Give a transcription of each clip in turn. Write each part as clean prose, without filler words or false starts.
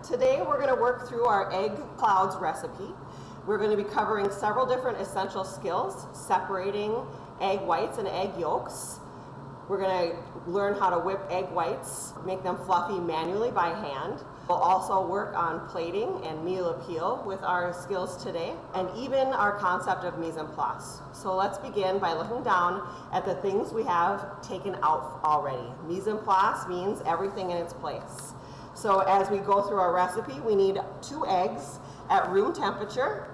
Today we're going to work through our egg clouds recipe. We're going to be covering several different essential skills, separating egg whites and egg yolks. We're going to learn how to whip egg whites, make them fluffy manually by hand. We'll also work on plating and meal appeal with our skills today, and even our concept of mise en place. So let's begin by looking down at the things we have taken out already. Mise en place means everything in its place. So as we go through our recipe, we need 2 eggs at room temperature.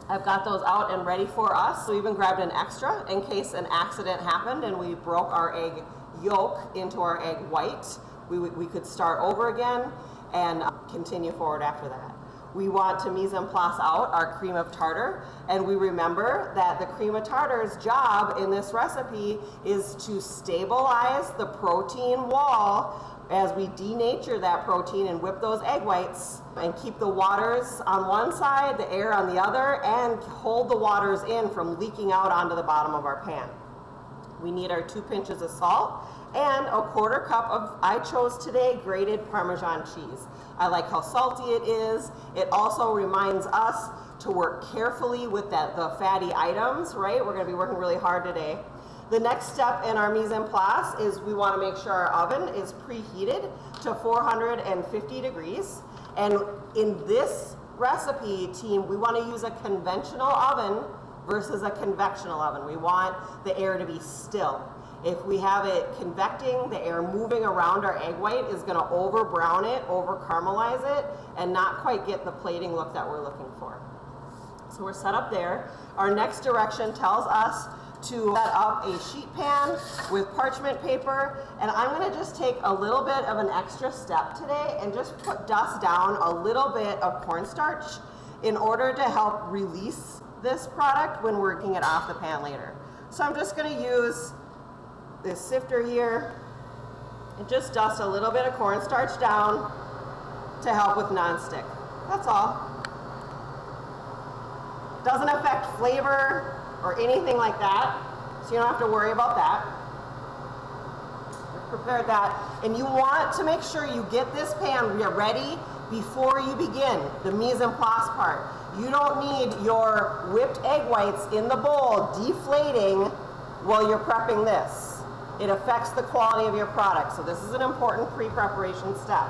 I've got those out and ready for us. So we even grabbed an extra in case an accident happened and we broke our egg yolk into our egg white. We could start over again and continue forward after that. We want to mise en place out our cream of tartar, and we remember that the cream of tartar's job in this recipe is to stabilize the protein wall as we denature that protein and whip those egg whites and keep the waters on one side, the air on the other, and hold the waters in from leaking out onto the bottom of our pan. We need our 2 pinches of salt and a 1/4 cup of, I chose today, grated Parmesan cheese. I like how salty it is. It also reminds us to work carefully with the fatty items, right? We're gonna be working really hard today. The next step in our mise en place is we want to make sure our oven is preheated to 450 degrees. And in this recipe, team, we want to use a conventional oven versus a convectional oven. We want the air to be still. If we have it convecting, the air moving around our egg white is going to over brown it, over caramelize it, and not quite get the plating look that we're looking for. So we're set up there. Our next direction tells us to set up a sheet pan with parchment paper, and I'm going to just take a little bit of an extra step today and just dust down a little bit of cornstarch in order to help release this product when we're working it off the pan later. So I'm just going to use this sifter here and just dust a little bit of cornstarch down to help with nonstick. That's all. Doesn't affect flavor or anything like that, so you don't have to worry about that. Prepared that, and you want to make sure you get this pan ready before you begin the mise en place part. You don't need your whipped egg whites in the bowl deflating while you're prepping this. It affects the quality of your product, so this is an important pre-preparation step.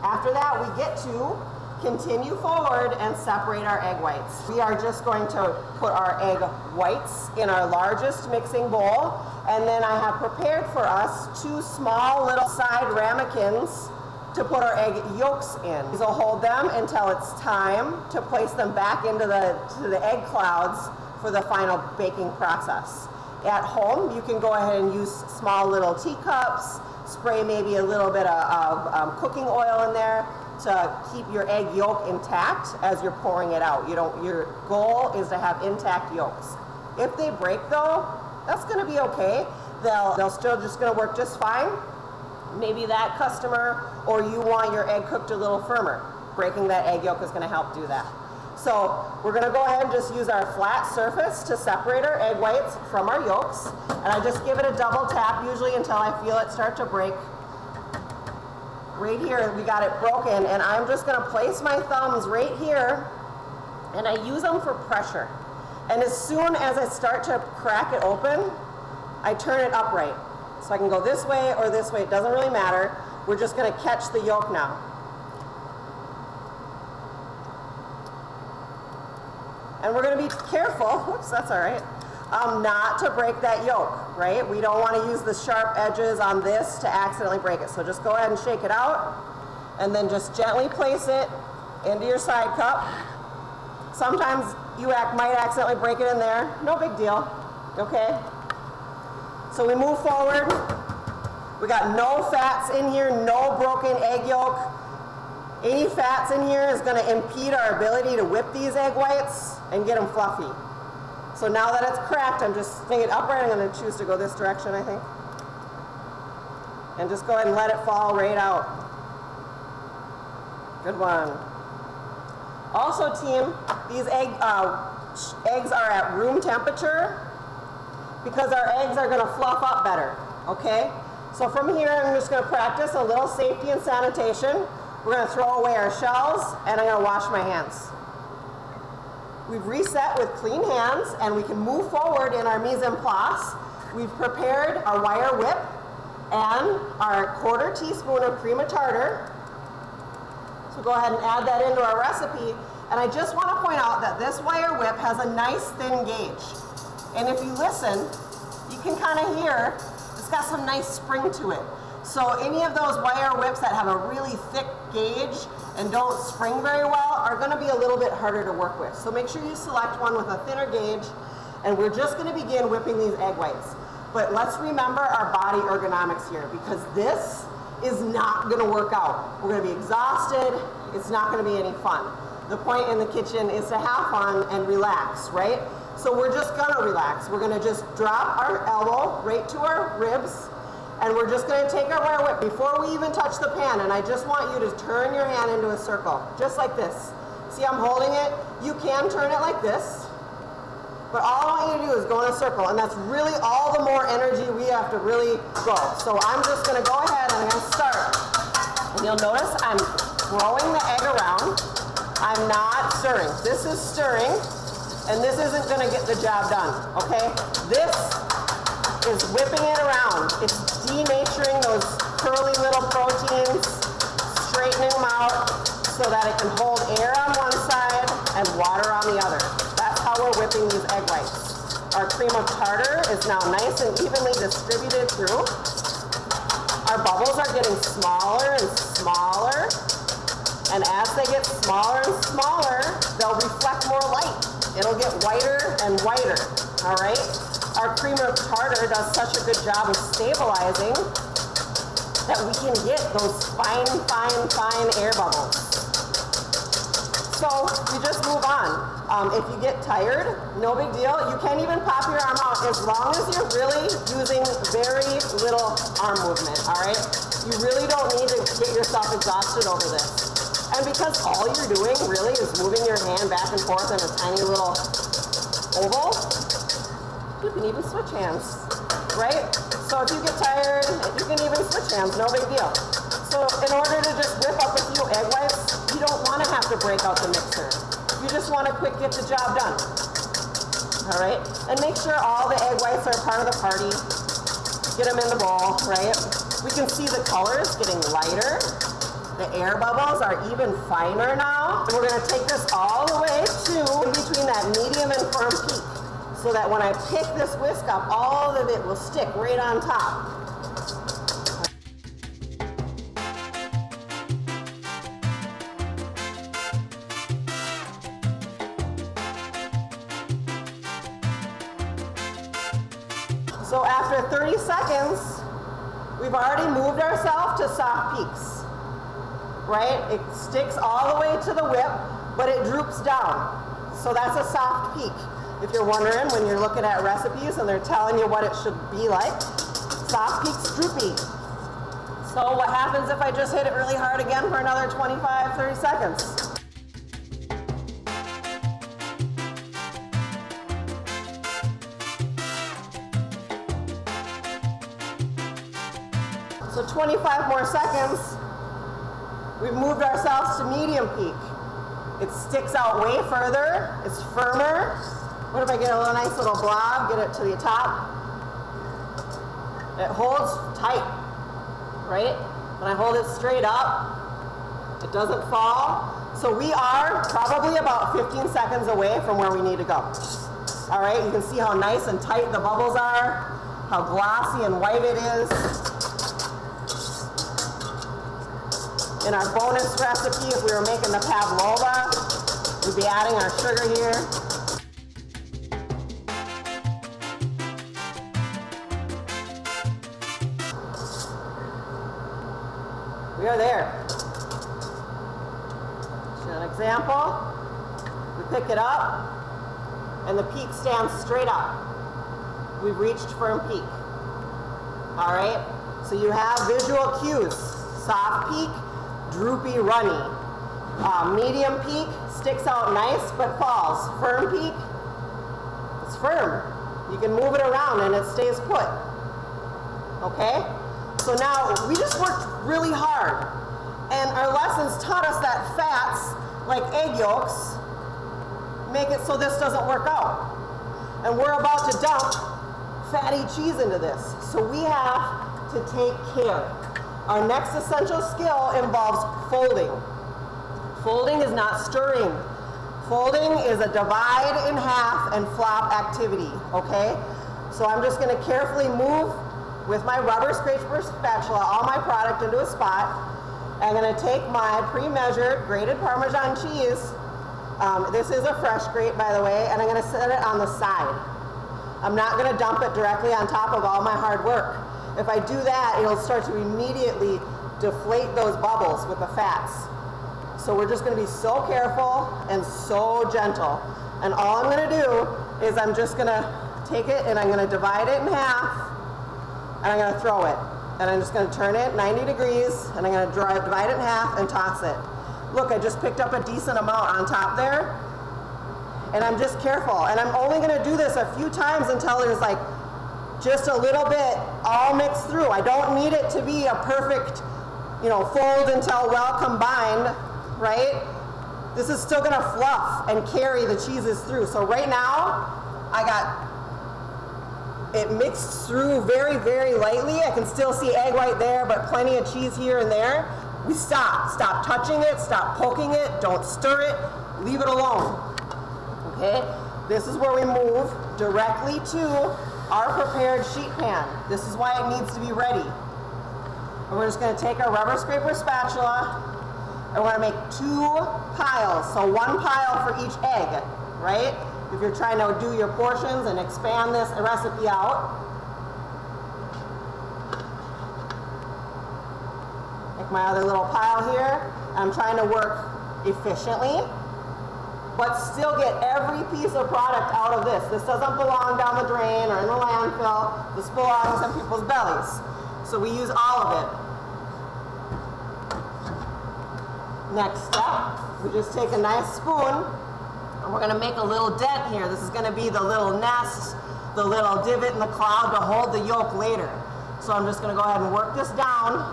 After that, we get to continue forward and separate our egg whites. We are just going to put our egg whites in our largest mixing bowl, and then I have prepared for us 2 small little side ramekins to put our egg yolks in. So hold them until it's time to place them back into the egg clouds for the final baking process. At home, you can go ahead and use small little teacups, spray maybe a little bit of cooking oil in there to keep your egg yolk intact as you're pouring it out. Your goal is to have intact yolks. If they break though, that's gonna be okay. They'll still just gonna work just fine. Maybe that customer, or you want your egg cooked a little firmer. Breaking that egg yolk is gonna help do that. So we're gonna go ahead and just use our flat surface to separate our egg whites from our yolks. And I just give it a double tap usually until I feel it start to break. Right here, we got it broken, and I'm just gonna place my thumbs right here, and I use them for pressure. And as soon as I start to crack it open, I turn it upright. So I can go this way or this way, it doesn't really matter. We're just gonna catch the yolk now. And we're gonna be careful, whoops, that's all right, not to break that yolk, right? We don't wanna use the sharp edges on this to accidentally break it. So just go ahead and shake it out, and then just gently place it into your side cup. Sometimes you might accidentally break it in there, no big deal, okay? So we move forward. We got no fats in here, no broken egg yolk. Any fats in here is gonna impede our ability to whip these egg whites and get them fluffy. So now that it's cracked, I'm just swinging it upright. I'm gonna choose to go this direction, I think. And just go ahead and let it fall right out. Good one. Also, team, these eggs are at room temperature because our eggs are gonna fluff up better, okay? So from here, I'm just gonna practice a little safety and sanitation. We're gonna throw away our shells, and I'm gonna wash my hands. We've reset with clean hands, and we can move forward in our mise en place. We've prepared our wire whip and our 1/4 teaspoon of cream of tartar. So go ahead and add that into our recipe. And I just want to point out that this wire whip has a nice thin gauge. And if you listen, you can kind of hear it's got some nice spring to it. So any of those wire whips that have a really thick gauge and don't spring very well are going to be a little bit harder to work with. So make sure you select one with a thinner gauge, and we're just going to begin whipping these egg whites. But let's remember our body ergonomics here, because this is not going to work out. We're going to be exhausted. It's not going to be any fun. The point in the kitchen is to have fun and relax, right? So we're just going to relax. We're going to just drop our elbow right to our ribs, and we're just going to take our wire whip before we even touch the pan. And I just want you to turn your hand into a circle, just like this. See, I'm holding it. You can turn it like this, but all I want you to do is go in a circle, and that's really all the more energy we have to really go. So I'm just going to go ahead and I'm going to start. And you'll notice I'm throwing the egg around. I'm not stirring. This is stirring, and this isn't going to get the job done, okay? This is whipping it around. It's denaturing those curly little proteins, straightening them out so that it can hold air on one side and water on the other. That's how we're whipping these egg whites. Our cream of tartar is now nice and evenly distributed through. Our bubbles are getting smaller and smaller. And as they get smaller and smaller, they'll reflect more light. It'll get whiter and whiter, all right? Our cream of tartar does such a good job of stabilizing that we can get those fine, fine, fine air bubbles. So you just move on. If you get tired, no big deal. You can even pop your arm out as long as you're really using very little arm movement, all right? You really don't need to get yourself exhausted over this. And because all you're doing really is moving your hand back and forth in a tiny little oval, you can even switch hands, right? So if you get tired, you can even switch hands, no big deal. So in order to just whip up a few egg whites, you don't want to have to break out the mixer. You just want to quick get the job done, all right? And make sure all the egg whites are part of the party. Get them in the bowl, right? We can see the colors getting lighter. The air bubbles are even finer now. And we're going to take this all the way to in between that medium and firm peak, so that when I pick this whisk up, all of it will stick right on top. So after 30 seconds, we've already moved ourselves to soft peaks. Right? It sticks all the way to the whip, but it droops down. So that's a soft peak. If you're wondering, when you're looking at recipes and they're telling you what it should be like, soft peak's droopy. So what happens if I just hit it really hard again for another 25, 30 seconds? So 25 more seconds. We've moved ourselves to medium peak. It sticks out way further. It's firmer. What if I get a little nice little blob, get it to the top? It holds tight, right? When I hold it straight up, it doesn't fall. So we are probably about 15 seconds away from where we need to go. All right, you can see how nice and tight the bubbles are, how glossy and white it is. In our bonus recipe, if we were making the pavlova, we'd be adding our sugar here. We are there. So an example, we pick it up, and the peak stands straight up. We've reached firm peak. All right, so you have visual cues. Soft peak, droopy, runny. Medium peak, sticks out nice but falls. Firm peak, it's firm. You can move it around and it stays put. Okay? So now we just worked really hard. And our lessons taught us that fats, like egg yolks, make it so this doesn't work out. And we're about to dump fatty cheese into this. So we have to take care. Our next essential skill involves folding. Folding is not stirring. Folding is a divide in half and flop activity, okay? So I'm just gonna carefully move with my rubber scraper spatula all my product into a spot. I'm gonna take my pre-measured grated Parmesan cheese. This is a fresh grate, by the way, and I'm gonna set it on the side. I'm not gonna dump it directly on top of all my hard work. If I do that, it'll start to immediately deflate those bubbles with the fats. So we're just gonna be so careful and so gentle. And all I'm gonna do is I'm just gonna take it and I'm gonna divide it in half and I'm gonna throw it. And I'm just gonna turn it 90 degrees and I'm gonna divide it in half and toss it. Look, I just picked up a decent amount on top there. And I'm just careful. And I'm only gonna do this a few times until there's like just a little bit all mixed through. I don't need it to be a perfect, fold until well combined, right? This is still gonna fluff and carry the cheeses through. So right now, I got it mixed through very, very lightly. I can still see egg white there, but plenty of cheese here and there. We stop touching it, stop poking it, don't stir it, leave it alone, okay? This is where we move directly to our prepared sheet pan. This is why it needs to be ready. And we're just gonna take our rubber scraper spatula and we're gonna make 2 piles. So 1 pile for each egg, right? If you're trying to do your portions and expand this recipe out. Like my other little pile here. I'm trying to work efficiently, but still get every piece of product out of this. This doesn't belong down the drain or in the landfill. This belongs in people's bellies. So we use all of it. Next step, we just take a nice spoon and we're gonna make a little dent here. This is gonna be the little nest, the little divot in the cloud to hold the yolk later. So I'm just gonna go ahead and work this down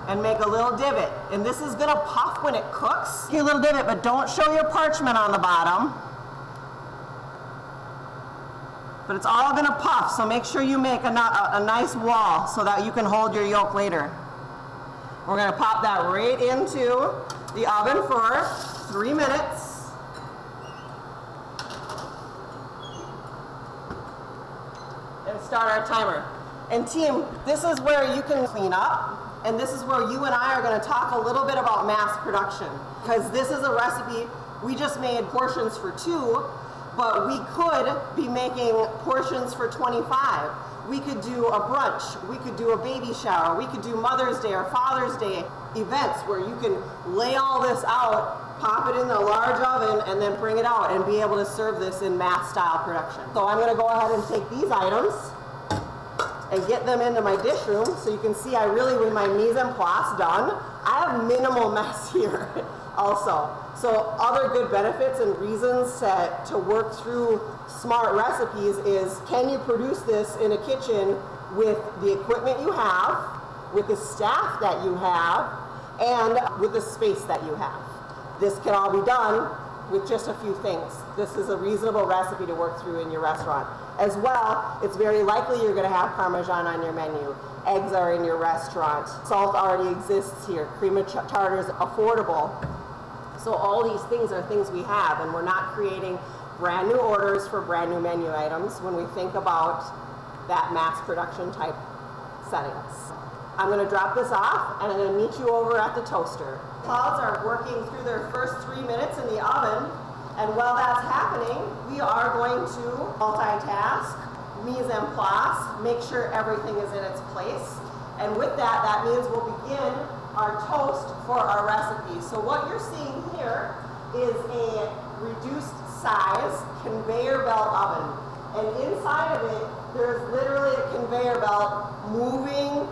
and make a little divot. And this is gonna puff when it cooks. Okay, a little divot, but don't show your parchment on the bottom. But it's all gonna puff, so make sure you make a nice wall so that you can hold your yolk later. We're gonna pop that right into the oven for 3 minutes. And start our timer. And team, this is where you can clean up. And this is where you and I are going to talk a little bit about mass production. Because this is a recipe, we just made portions for 2, but we could be making portions for 25. We could do a brunch, we could do a baby shower, we could do Mother's Day or Father's Day events where you can lay all this out, pop it in the large oven, and then bring it out and be able to serve this in mass style production. So I'm going to go ahead and take these items and get them into my dish room. So you can see I really, with my mise en place done, I have minimal mess here also. So other good benefits and reasons to work through smart recipes is, can you produce this in a kitchen with the equipment you have, with the staff that you have, and with the space that you have. This can all be done with just a few things. This is a reasonable recipe to work through in your restaurant. As well, it's very likely you're going to have Parmesan on your menu. Eggs are in your restaurant. Salt already exists here. Cream of tartar is affordable. So all these things are things we have, and we're not creating brand new orders for brand new menu items when we think about that mass production type settings. I'm going to drop this off and I'm going to meet you over at the toaster. Clouds are working through their first 3 minutes in the oven, and while that's happening, we are going to multitask, mise en place, make sure everything is in its place. And with that, that means we'll begin our toast for our recipe. So what you're seeing here is a reduced size conveyor belt oven. And inside of it, there's literally a conveyor belt moving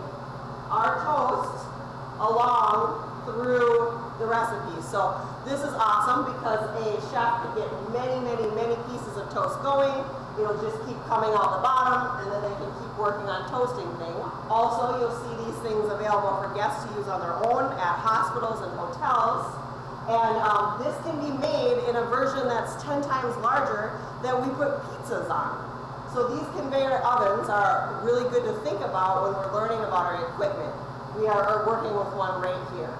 our toast along through the recipe. So this is awesome because a chef can get many, many, many pieces of toast going. It'll just keep coming out the bottom, and then they can keep working on toasting things. Also, you'll see these things available for guests to use on their own at hospitals and hotels. And this can be made in a version that's 10 times larger that we put pizzas on. So these conveyor ovens are really good to think about when we're learning about our equipment. We are working with one right here.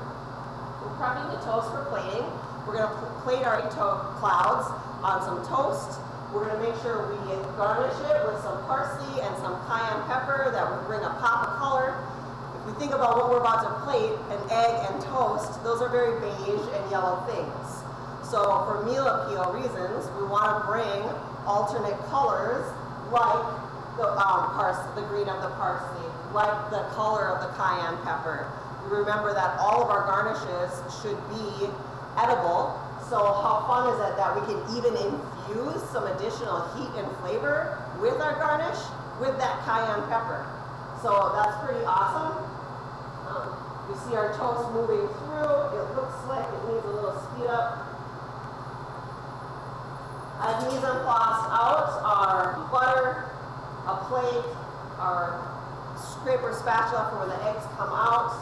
We're prepping the toast for plating. We're going to plate our clouds on some toast. We're going to make sure we garnish it with some parsley and some cayenne pepper that will bring a pop of color. If we think about what we're about to plate, an egg and toast, those are very beige and yellow things. So for meal appeal reasons, we want to bring alternate colors like the green of the parsley, like the color of the cayenne pepper. Remember that all of our garnishes should be edible. So how fun is it that we can even infuse some additional heat and flavor with our garnish with that cayenne pepper. So that's pretty awesome. You see our toast moving through. It looks like it needs a little speed up. I've mise en place out our butter, a plate, our scraper spatula for when the eggs come out.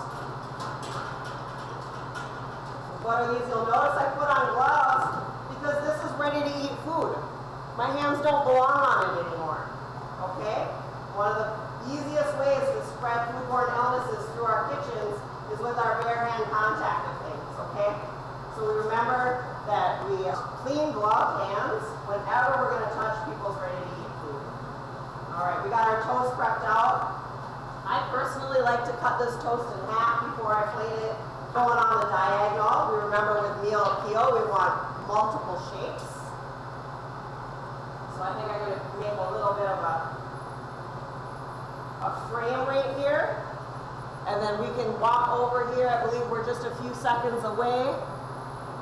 Butter these, you'll notice I put on gloves because this is ready to eat food. My hands don't belong on it anymore, okay? One of the easiest ways to spread foodborne illnesses through our kitchens is with our bare hand contact of things, okay? So we remember that we clean gloved hands whenever we're gonna touch people's ready to eat food. All right, we got our toast prepped out. I personally like to cut this toast in half before I plate it. Going on the diagonal, we remember with meal appeal, we want multiple shapes. So I think I'm going to make a little bit of a frame right here. And then we can walk over here. I believe we're just a few seconds away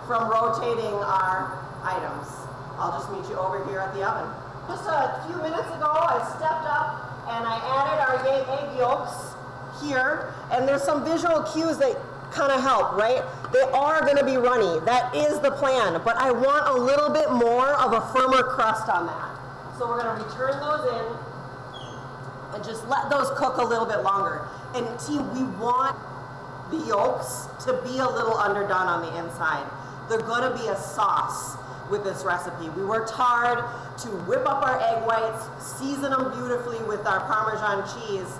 from rotating our items. I'll just meet you over here at the oven. Just a few minutes ago, I stepped up and I added our egg yolks here. And there's some visual cues that kind of help, right? They are going to be runny. That is the plan, but I want a little bit more of a firmer crust on that. So we're going to return those in and just let those cook a little bit longer. And team, we want the yolks to be a little underdone on the inside. They're going to be a sauce with this recipe. We worked hard to whip up our egg whites, season them beautifully with our Parmesan cheese,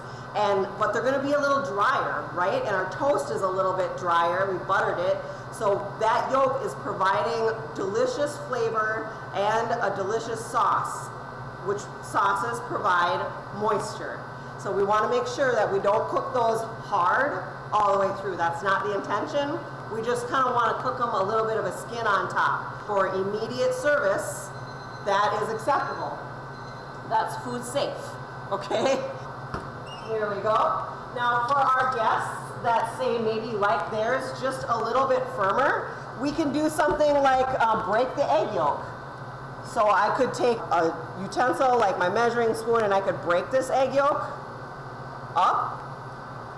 but they're going to be a little drier, right? And our toast is a little bit drier. We buttered it. So that yolk is providing delicious flavor and a delicious sauce, which sauces provide moisture. So we want to make sure that we don't cook those hard all the way through. That's not the intention. We just kind of want to cook them a little bit of a skin on top. For immediate service, that is acceptable. That's food safe, okay? Here we go. Now for our guests that say maybe like theirs just a little bit firmer, we can do something like break the egg yolk. So I could take a utensil like my measuring spoon and I could break this egg yolk up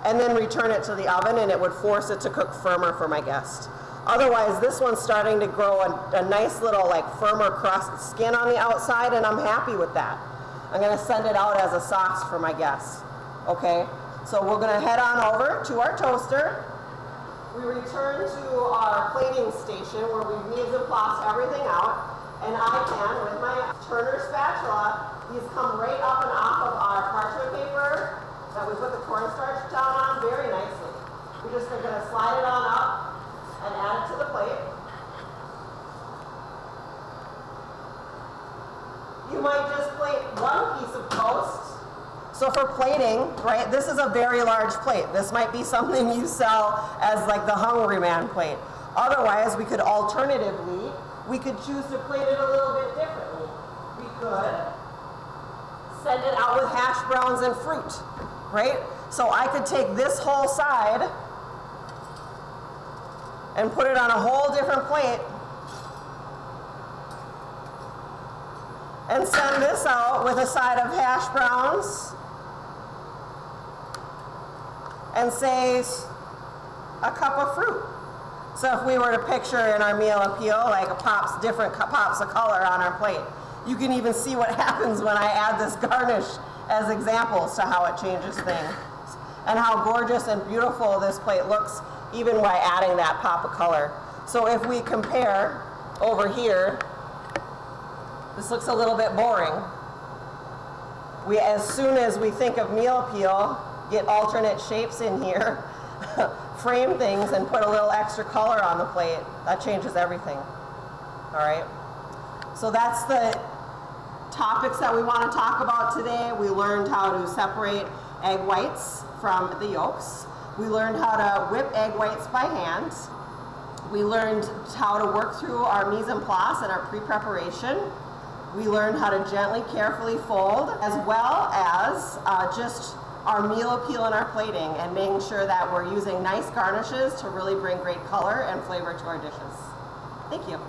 and then return it to the oven, and it would force it to cook firmer for my guest. Otherwise, this one's starting to grow a nice little like firmer crust skin on the outside, and I'm happy with that. I'm gonna send it out as a sauce for my guests. Okay, so we're gonna head on over to our toaster. We return to our plating station where we mise en place everything out, and I can, with my turner spatula, these come right up and off of our parchment paper that we put the cornstarch down on very nicely. We're just gonna slide it on up and add it to the plate. You might just plate one piece of toast. So for plating, right, this is a very large plate. This might be something you sell as like the Hungry Man plate. Otherwise, we could alternatively, we could choose to plate it a little bit differently. We could send it out with hash browns and fruit, right? So I could take this whole side and put it on a whole different plate and send this out with a side of hash browns and say a cup of fruit. So if we were to picture in our meal appeal like different pops of color on our plate, you can even see what happens when I add this garnish as examples to how it changes things. and how gorgeous and beautiful this plate looks even by adding that pop of color. So if we compare over here, this looks a little bit boring. We, as soon as we think of meal peel, get alternate shapes in here, frame things and put a little extra color on the plate. That changes everything. All right. So that's the topics that we want to talk about today. We learned how to separate egg whites from the yolks. We learned how to whip egg whites by hand. We learned how to work through our mise en place and our pre-preparation. We learned how to gently, carefully fold, as well as just our meal appeal and our plating, and making sure that we're using nice garnishes to really bring great color and flavor to our dishes. Thank you.